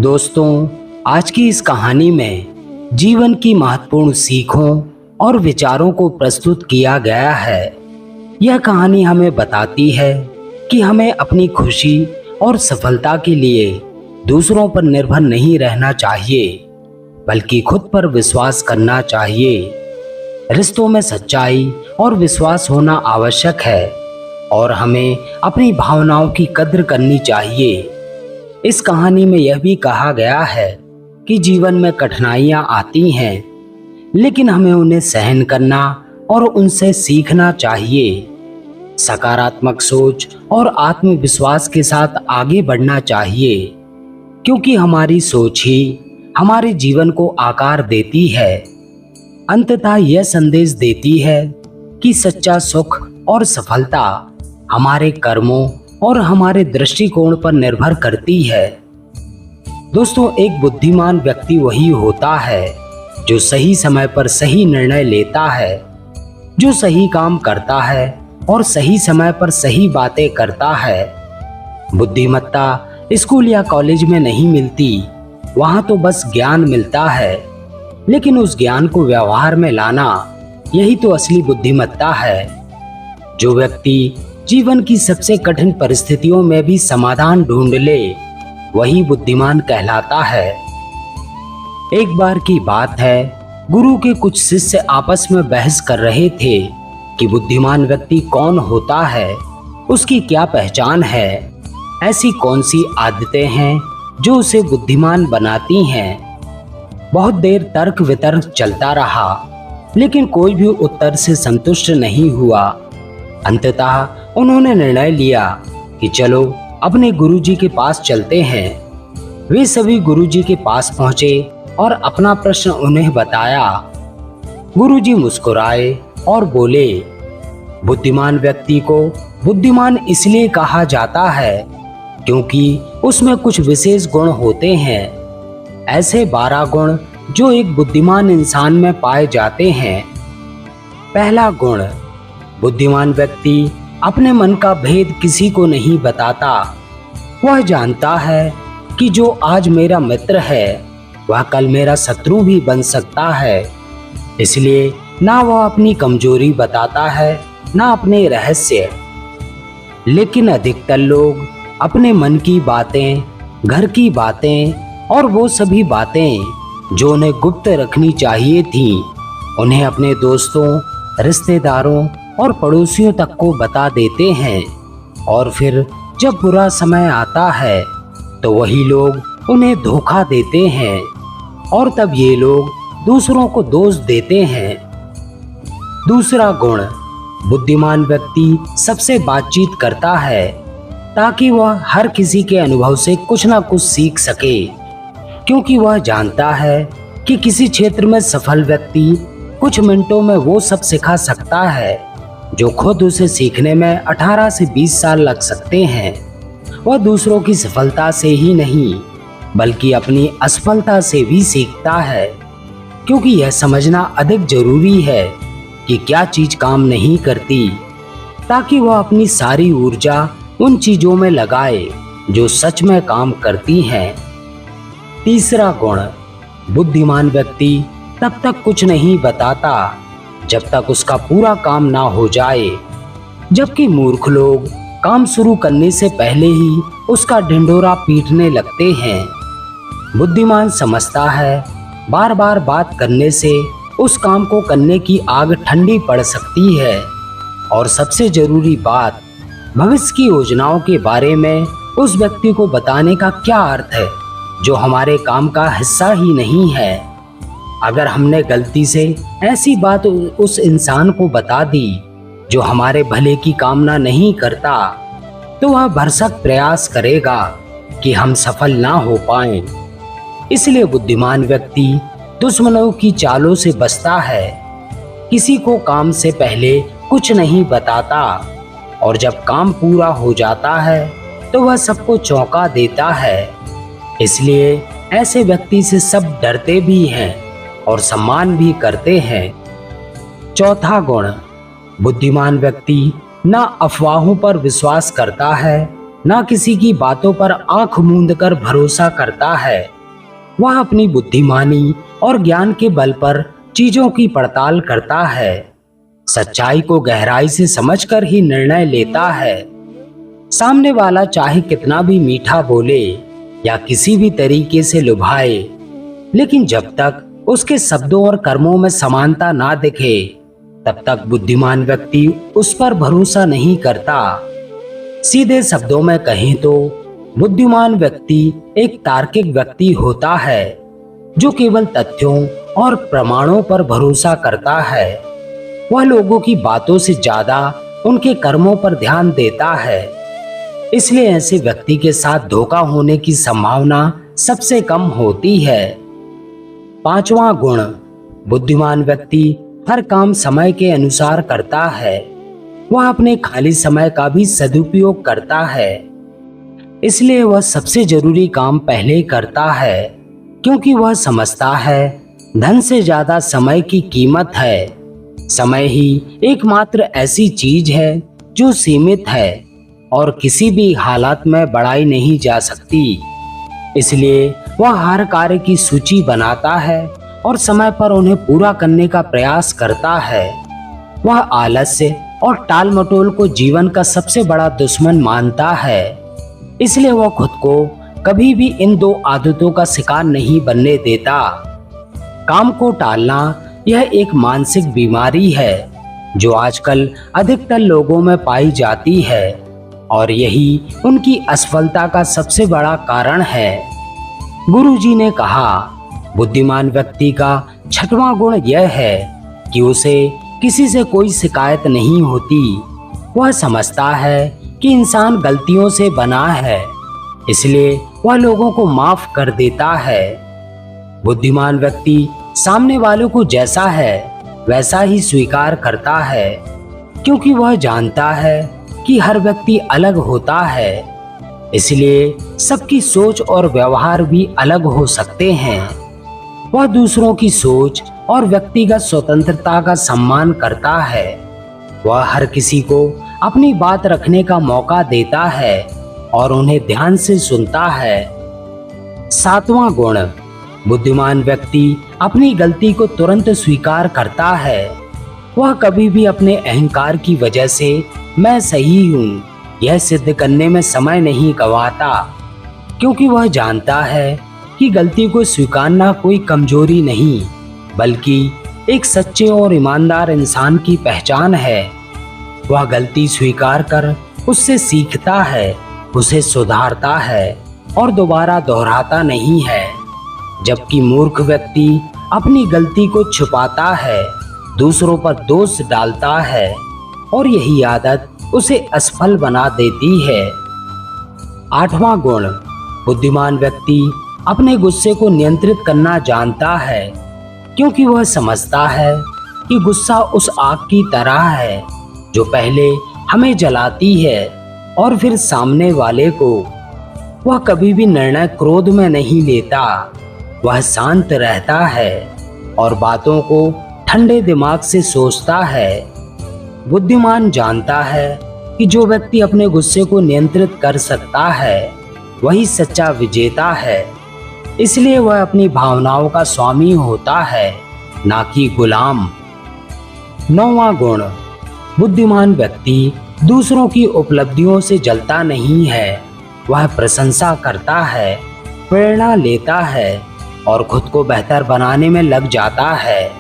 दोस्तों, आज की इस कहानी में जीवन की महत्वपूर्ण सीखों और विचारों को प्रस्तुत किया गया है। यह कहानी हमें बताती है कि हमें अपनी खुशी और सफलता के लिए दूसरों पर निर्भर नहीं रहना चाहिए, बल्कि खुद पर विश्वास करना चाहिए। रिश्तों में सच्चाई और विश्वास होना आवश्यक है और हमें अपनी भावनाओं की कद्र करनी चाहिए। इस कहानी में यह भी कहा गया है कि जीवन में कठिनाइयां आती हैं, लेकिन हमें उन्हें सहन करना और उनसे सीखना चाहिए। सकारात्मक सोच और आत्मविश्वास के साथ आगे बढ़ना चाहिए, क्योंकि हमारी सोच ही हमारे जीवन को आकार देती है। अंततः यह संदेश देती है कि सच्चा सुख और सफलता हमारे कर्मों और हमारे दृष्टिकोण पर निर्भर करती है। दोस्तों, एक बुद्धिमान व्यक्ति वही होता है जो सही समय पर सही निर्णय लेता है, जो सही काम करता है और सही समय पर सही बातें करता है। बुद्धिमत्ता स्कूल या कॉलेज में नहीं मिलती, वहाँ तो बस ज्ञान मिलता है, लेकिन उस ज्ञान को व्यवहार में लाना, यही तो असली बुद्धिमत्ता है। जो व्यक्ति जीवन की सबसे कठिन परिस्थितियों में भी समाधान ढूंढ ले, वही बुद्धिमान कहलाता है। एक बार की बात है, गुरु के कुछ शिष्य आपस में बहस कर रहे थे कि बुद्धिमान व्यक्ति कौन होता है, उसकी क्या पहचान है, ऐसी कौन सी आदतें हैं जो उसे बुद्धिमान बनाती हैं। बहुत देर तर्क वितर्क चलता रहा, लेकिन कोई भी उत्तर से संतुष्ट नहीं हुआ। अंततः उन्होंने निर्णय लिया कि चलो अपने गुरुजी के पास चलते हैं। वे सभी गुरुजी के पास पहुंचे और अपना प्रश्न उन्हें बताया। गुरुजी मुस्कुराए और बोले, बुद्धिमान व्यक्ति को बुद्धिमान इसलिए कहा जाता है क्योंकि उसमें कुछ विशेष गुण होते हैं। ऐसे 12 गुण जो एक बुद्धिमान इंसान में पाए जाते हैं। पहला गुण, बुद्धिमान व्यक्ति अपने मन का भेद किसी को नहीं बताता। वह जानता है कि जो आज मेरा मित्र है, वह कल मेरा शत्रु भी बन सकता है। इसलिए ना वह अपनी कमजोरी बताता है, ना अपने रहस्य। लेकिन अधिकतर लोग अपने मन की बातें, घर की बातें और वो सभी बातें जो उन्हें गुप्त रखनी चाहिए थी, उन्हें अपने दोस्तों, रिश्तेदारों और पड़ोसियों तक को बता देते हैं। और फिर जब बुरा समय आता है तो वही लोग उन्हें धोखा देते हैं और तब ये लोग दूसरों को दोष देते हैं। दूसरा गुण, बुद्धिमान व्यक्ति सबसे बातचीत करता है ताकि वह हर किसी के अनुभव से कुछ ना कुछ सीख सके, क्योंकि वह जानता है कि किसी क्षेत्र में सफल व्यक्ति कुछ मिनटों में वो सब सिखा सकता है जो खुद उसे सीखने में 18 से 20 साल लग सकते हैं। वह दूसरों की सफलता से ही नहीं, बल्कि अपनी असफलता से भी सीखता है, क्योंकि यह समझना अधिक जरूरी है कि क्या चीज काम नहीं करती, ताकि वह अपनी सारी ऊर्जा उन चीजों में लगाए जो सच में काम करती हैं। तीसरा गुण, बुद्धिमान व्यक्ति तब तक कुछ नहीं बताता जब तक उसका पूरा काम ना हो जाए, जबकि मूर्ख लोग काम शुरू करने से पहले ही उसका ढिंढोरा पीटने लगते हैं। बुद्धिमान समझता है बार बार बात करने से उस काम को करने की आग ठंडी पड़ सकती है। और सबसे जरूरी बात, भविष्य की योजनाओं के बारे में उस व्यक्ति को बताने का क्या अर्थ है जो हमारे काम का हिस्सा ही नहीं है। अगर हमने गलती से ऐसी बात उस इंसान को बता दी जो हमारे भले की कामना नहीं करता, तो वह भरसक प्रयास करेगा कि हम सफल ना हो पाएं। इसलिए बुद्धिमान व्यक्ति दुश्मनों की चालों से बचता है, किसी को काम से पहले कुछ नहीं बताता और जब काम पूरा हो जाता है तो वह सबको चौंका देता है। इसलिए ऐसे व्यक्ति से सब डरते भी हैं और सम्मान भी करते हैं। चौथा गुण, बुद्धिमान व्यक्ति न अफवाहों पर विश्वास करता है ना किसी की बातों पर आंख मूंद कर भरोसा करता है। वह अपनी बुद्धिमानी और ज्ञान के बल पर चीजों की पड़ताल करता है। सच्चाई को गहराई से समझकर ही निर्णय लेता है। सामने वाला चाहे कितना भी मीठा बोले या किसी भी तरीके से लुभाए, लेकिन जब तक उसके शब्दों और कर्मों में समानता ना दिखे, तब तक बुद्धिमान व्यक्ति उस पर भरोसा नहीं करता। सीधे शब्दों में कहें तो बुद्धिमान व्यक्ति एक तार्किक व्यक्ति होता है, जो केवल तथ्यों और प्रमाणों पर भरोसा करता है। वह लोगों की बातों से ज्यादा उनके कर्मों पर ध्यान देता है। इसलिए ऐसे व्यक्ति के साथ धोखा होने की संभावना सबसे कम होती है। पांचवा गुण, बुद्धिमान व्यक्ति हर काम समय के अनुसार करता है। वह अपने खाली समय का भी सदुपयोग करता है। इसलिए वह सबसे जरूरी काम पहले करता है, क्योंकि वह समझता है धन से ज्यादा समय की कीमत है। समय ही एकमात्र ऐसी चीज है जो सीमित है और किसी भी हालात में बढ़ाई नहीं जा सकती। इसलिए वह हर कार्य की सूची बनाता है और समय पर उन्हें पूरा करने का प्रयास करता है। वह आलस्य और टाल मटोल को जीवन का सबसे बड़ा दुश्मन मानता है। इसलिए वह खुद को कभी भी इन दो आदतों का शिकार नहीं बनने देता। काम को टालना यह एक मानसिक बीमारी है जो आजकल अधिकतर लोगों में पाई जाती है और यही उनकी असफलता का सबसे बड़ा कारण है। गुरुजी ने कहा, बुद्धिमान व्यक्ति का छठवां गुण यह है कि उसे किसी से कोई शिकायत नहीं होती। वह समझता है कि इंसान गलतियों से बना है, इसलिए वह लोगों को माफ कर देता है। बुद्धिमान व्यक्ति सामने वालों को जैसा है वैसा ही स्वीकार करता है, क्योंकि वह जानता है कि हर व्यक्ति अलग होता है। इसलिए सबकी सोच और व्यवहार भी अलग हो सकते हैं। वह दूसरों की सोच और व्यक्तिगत स्वतंत्रता का सम्मान करता है। वह हर किसी को अपनी बात रखने का मौका देता है और उन्हें ध्यान से सुनता है। सातवां गुण, बुद्धिमान व्यक्ति अपनी गलती को तुरंत स्वीकार करता है। वह कभी भी अपने अहंकार की वजह से मैं सही हूँ यह सिद्ध करने में समय नहीं गंवाता, क्योंकि वह जानता है कि गलती को स्वीकारना कोई कमजोरी नहीं, बल्कि एक सच्चे और ईमानदार इंसान की पहचान है। वह गलती स्वीकार कर उससे सीखता है, उसे सुधारता है और दोबारा दोहराता नहीं है। जबकि मूर्ख व्यक्ति अपनी गलती को छुपाता है, दूसरों पर दोष डालता है और यही आदत उसे असफल बना देती है। आठवां गुण, बुद्धिमान व्यक्ति अपने गुस्से को नियंत्रित करना जानता है, क्योंकि वह समझता है कि गुस्सा उस आग की तरह है जो पहले हमें जलाती है और फिर सामने वाले को। वह कभी भी निर्णय क्रोध में नहीं लेता। वह शांत रहता है और बातों को ठंडे दिमाग से सोचता है। बुद्धिमान जानता है कि जो व्यक्ति अपने गुस्से को नियंत्रित कर सकता है वही सच्चा विजेता है। इसलिए वह अपनी भावनाओं का स्वामी होता है, ना कि गुलाम। नौवां गुण, बुद्धिमान व्यक्ति दूसरों की उपलब्धियों से जलता नहीं है। वह प्रशंसा करता है, प्रेरणा लेता है और खुद को बेहतर बनाने में लग जाता है।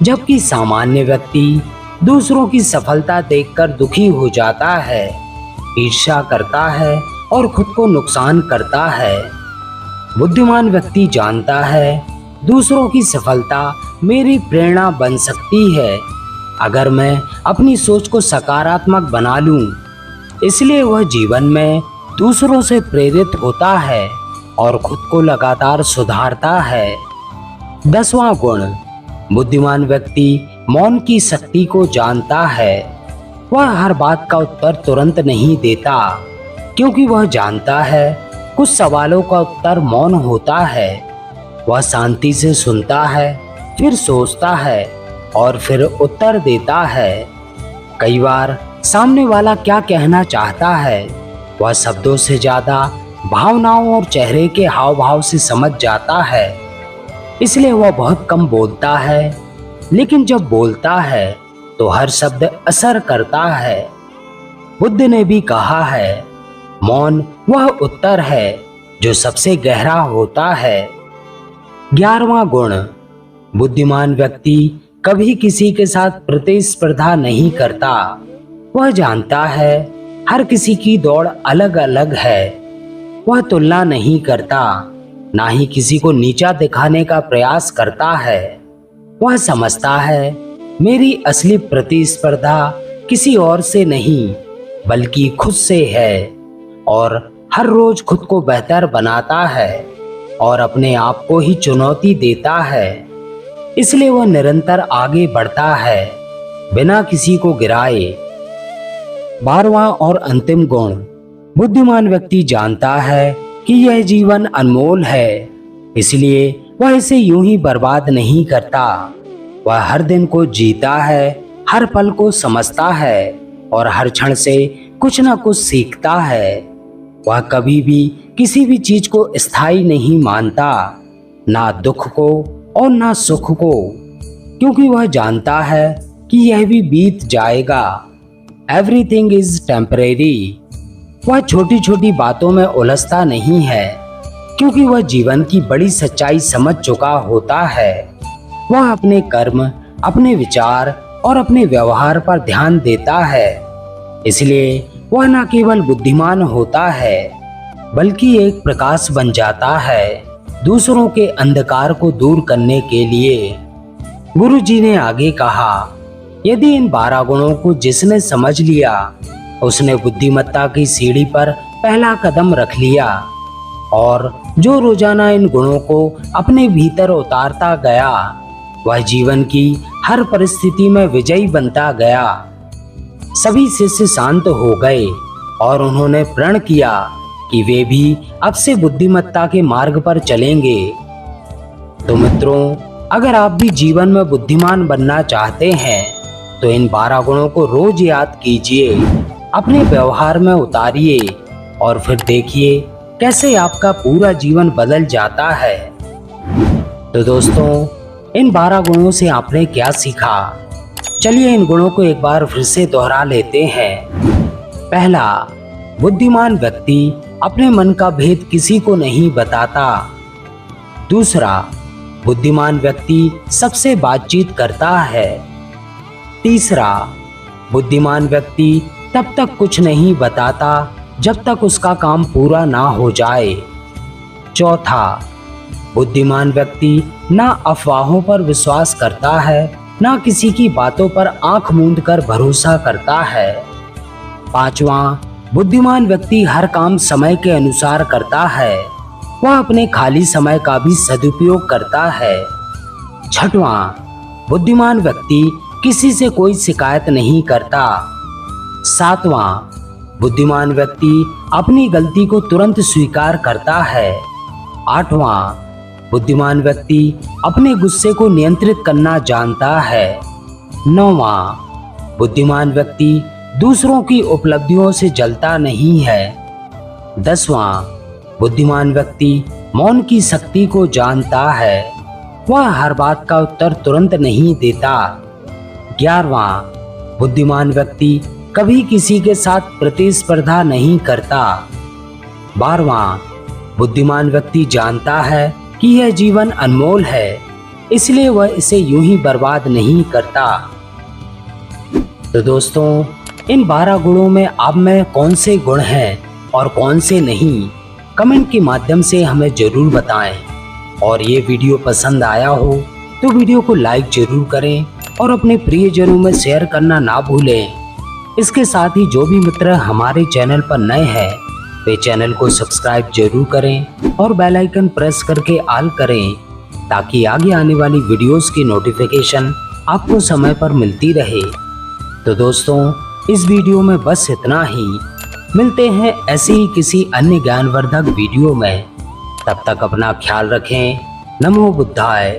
जबकि सामान्य व्यक्ति दूसरों की सफलता देखकर दुखी हो जाता है, ईर्ष्या करता है और खुद को नुकसान करता है। बुद्धिमान व्यक्ति जानता है दूसरों की सफलता मेरी प्रेरणा बन सकती है अगर मैं अपनी सोच को सकारात्मक बना लूं। इसलिए वह जीवन में दूसरों से प्रेरित होता है और खुद को लगातार सुधारता है। 10वां गुण, बुद्धिमान व्यक्ति मौन की शक्ति को जानता है। वह हर बात का उत्तर तुरंत नहीं देता, क्योंकि वह जानता है कुछ सवालों का उत्तर मौन होता है। वह शांति से सुनता है, फिर सोचता है और फिर उत्तर देता है। कई बार सामने वाला क्या कहना चाहता है वह शब्दों से ज्यादा भावनाओं और चेहरे के हाव भाव से समझ जाता है, इसलिए वह बहुत कम बोलता है, लेकिन जब बोलता है तो हर शब्द असर करता है। बुद्ध ने भी कहा है, मौन वह उत्तर है जो सबसे गहरा होता है। 11वां गुण, बुद्धिमान व्यक्ति कभी किसी के साथ प्रतिस्पर्धा नहीं करता। वह जानता है हर किसी की दौड़ अलग अलग है। वह तुलना नहीं करता, ना ही किसी को नीचा दिखाने का प्रयास करता है। वह समझता है मेरी असली प्रतिस्पर्धा किसी और से नहीं बल्कि खुद से है, और हर रोज खुद को बेहतर बनाता है और अपने आप को ही चुनौती देता है। इसलिए वह निरंतर आगे बढ़ता है बिना किसी को गिराए। 12वां और अंतिम गुण, बुद्धिमान व्यक्ति जानता है कि यह जीवन अनमोल है, इसलिए वह इसे यूं ही बर्बाद नहीं करता। वह हर दिन को जीता है, हर पल को समझता है और हर क्षण से कुछ ना कुछ सीखता है। वह कभी भी किसी भी चीज को स्थायी नहीं मानता, ना दुख को और ना सुख को, क्योंकि वह जानता है कि यह भी बीत जाएगा। Everything is temporary. वह छोटी छोटी बातों में उलझता नहीं है, क्योंकि वह जीवन की बड़ी सच्चाई समझ चुका होता है। वह अपने कर्म, अपने विचार और अपने व्यवहार पर ध्यान देता है, इसलिए वह न केवल बुद्धिमान होता है बल्कि एक प्रकाश बन जाता है दूसरों के अंधकार को दूर करने के लिए। गुरु जी ने आगे कहा, यदि इन 12 गुणों को जिसने समझ लिया उसने बुद्धिमत्ता की सीढ़ी पर पहला कदम रख लिया, और जो रोजाना इन गुणों को अपने भीतर उतारता गया वह जीवन की हर परिस्थिति में विजयी बनता गया। सभी शिष्य शांत हो गए और उन्होंने प्रण किया कि वे भी अब से बुद्धिमत्ता के मार्ग पर चलेंगे। तो मित्रों, अगर आप भी जीवन में बुद्धिमान बनना चाहते हैं तो इन 12 गुणों को रोज याद कीजिए, अपने व्यवहार में उतारिए और फिर देखिए कैसे आपका पूरा जीवन बदल जाता है। तो दोस्तों, इन 12 गुणों से आपने क्या सीखा? चलिए इन गुणों को एक बार फिर से दोहरा लेते हैं। पहला, बुद्धिमान व्यक्ति अपने मन का भेद किसी को नहीं बताता। दूसरा, बुद्धिमान व्यक्ति सबसे बातचीत करता है। तीसरा, बुद्धिमान व्यक्ति तब तक कुछ नहीं बताता जब तक उसका काम पूरा ना हो जाए। चौथा, बुद्धिमान व्यक्ति ना अफवाहों पर विश्वास करता है, ना किसी की बातों पर आंख मूंद कर भरोसा करता है। पांचवा, बुद्धिमान व्यक्ति हर काम समय के अनुसार करता है। वह अपने खाली समय का भी सदुपयोग करता है। छठवां, बुद्धिमान व्यक्ति किसी से कोई शिकायत नहीं करता। सातवां, बुद्धिमान व्यक्ति अपनी गलती को तुरंत स्वीकार करता है। आठवां, बुद्धिमान व्यक्ति अपने गुस्से को नियंत्रित करना जानता है। नौवां, बुद्धिमान व्यक्ति दूसरों की उपलब्धियों से जलता नहीं है। 10वां, बुद्धिमान व्यक्ति मौन की शक्ति को जानता है। वह हर बात का उत्तर तुरंत नहीं देता। 11वां, बुद्धिमान व्यक्ति कभी किसी के साथ प्रतिस्पर्धा नहीं करता। 12वां, बुद्धिमान व्यक्ति जानता है कि यह जीवन अनमोल है, इसलिए वह इसे यूं ही बर्बाद नहीं करता। तो दोस्तों, इन 12 गुणों में आप में कौन से गुण हैं और कौन से नहीं, कमेंट के माध्यम से हमें जरूर बताएं। और ये वीडियो पसंद आया हो तो वीडियो को लाइक जरूर करें और अपने प्रियजनों में शेयर करना ना भूलें। इसके साथ ही जो भी मित्र हमारे चैनल पर नए हैं वे चैनल को सब्सक्राइब जरूर करें और बेल आइकन प्रेस करके ऑल करें, ताकि आगे आने वाली वीडियोस की नोटिफिकेशन आपको समय पर मिलती रहे। तो दोस्तों, इस वीडियो में बस इतना ही। मिलते हैं ऐसे ही किसी अन्य ज्ञानवर्धक वीडियो में। तब तक अपना ख्याल रखें। नमो बुद्धाय।